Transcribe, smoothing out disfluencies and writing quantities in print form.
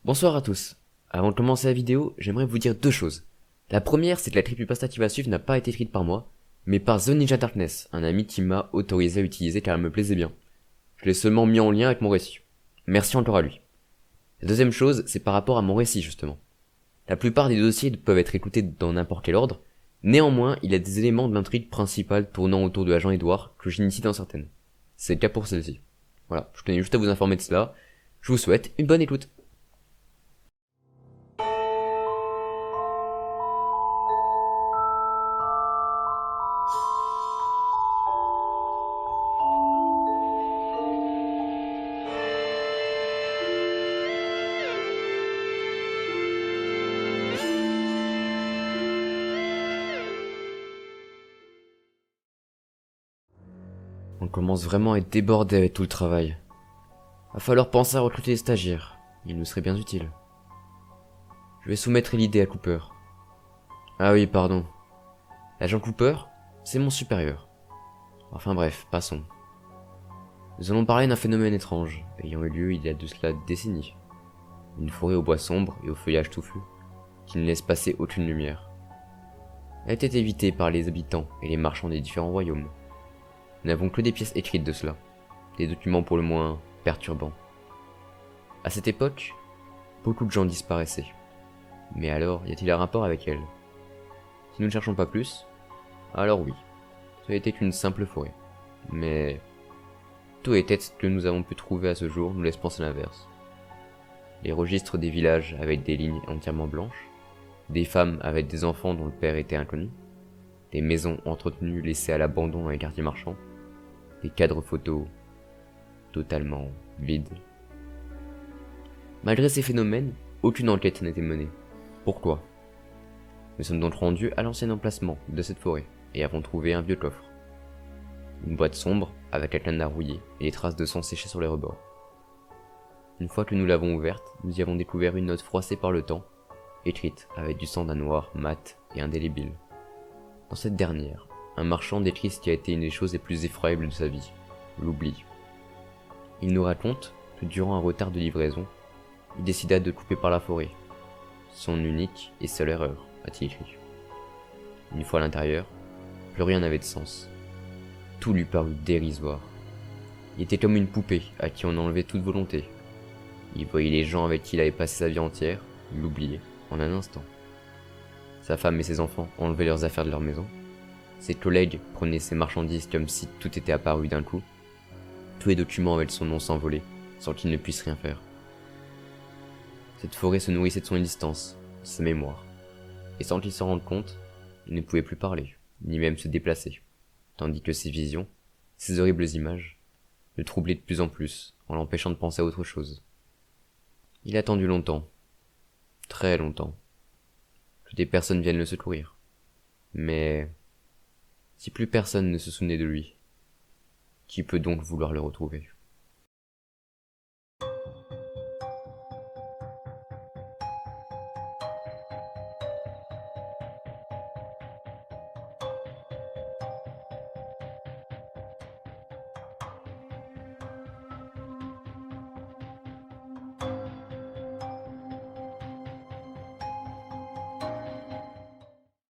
Bonsoir à tous. Avant de commencer la vidéo, j'aimerais vous dire deux choses. La première, c'est que la creepypasta qui va suivre n'a pas été écrite par moi, mais par The Ninja Darkness, un ami qui m'a autorisé à l'utiliser car elle me plaisait bien. Je l'ai seulement mis en lien avec mon récit. Merci encore à lui. La deuxième chose, c'est par rapport à mon récit justement. La plupart des dossiers peuvent être écoutés dans n'importe quel ordre, néanmoins, il y a des éléments de l'intrigue principale tournant autour de l'agent Edouard que j'initie dans certaines. C'est le cas pour celle-ci. Voilà, je tenais juste à vous informer de cela. Je vous souhaite une bonne écoute. On commence vraiment à être débordé avec tout le travail. Va falloir penser à recruter des stagiaires. Il nous serait bien utile. Je vais soumettre l'idée à Cooper. Ah oui, pardon. L'agent Cooper, c'est mon supérieur. Enfin bref, passons. Nous allons parler d'un phénomène étrange, ayant eu lieu il y a de cela des décennies. Une forêt aux bois sombres et au feuillage touffu, qui ne laisse passer aucune lumière. Elle était évitée par les habitants et les marchands des différents royaumes. Nous n'avons que des pièces écrites de cela, des documents pour le moins perturbants. À cette époque, beaucoup de gens disparaissaient. Mais alors, y a-t-il un rapport avec elle? Si nous ne cherchons pas plus, alors oui, ça était une simple forêt. Mais tous les textes que nous avons pu trouver à ce jour nous laissent penser l'inverse. Les registres des villages avec des lignes entièrement blanches, des femmes avec des enfants dont le père était inconnu, des maisons entretenues laissées à l'abandon dans les quartiers marchands, des cadres photos totalement vides. Malgré ces phénomènes, aucune enquête n'a été menée. Pourquoi? Nous sommes donc rendus à l'ancien emplacement de cette forêt et avons trouvé un vieux coffre. Une boîte sombre avec un cadenas rouillé et des traces de sang séchées sur les rebords. Une fois que nous l'avons ouverte, nous y avons découvert une note froissée par le temps, écrite avec du sang d'un noir mat et indélébile. Dans cette dernière, un marchand décrit ce qui a été une des choses les plus effroyables de sa vie, l'oubli. Il nous raconte que durant un retard de livraison, il décida de couper par la forêt. Son unique et seule erreur, a-t-il écrit. Une fois à l'intérieur, plus rien n'avait de sens. Tout lui parut dérisoire. Il était comme une poupée à qui on enlevait toute volonté. Il voyait les gens avec qui il avait passé sa vie entière, l'oublier en un instant. Sa femme et ses enfants enlevaient leurs affaires de leur maison. Ses collègues prenaient ses marchandises comme si tout était apparu d'un coup. Tous les documents avec son nom s'envolaient, sans qu'il ne puisse rien faire. Cette forêt se nourrissait de son existence, de sa mémoire. Et sans qu'il s'en rende compte, il ne pouvait plus parler, ni même se déplacer. Tandis que ses visions, ces horribles images, le troublaient de plus en plus, en l'empêchant de penser à autre chose. Il a attendu longtemps, très longtemps, que des personnes viennent le secourir. Mais si plus personne ne se souvenait de lui, qui peut donc vouloir le retrouver?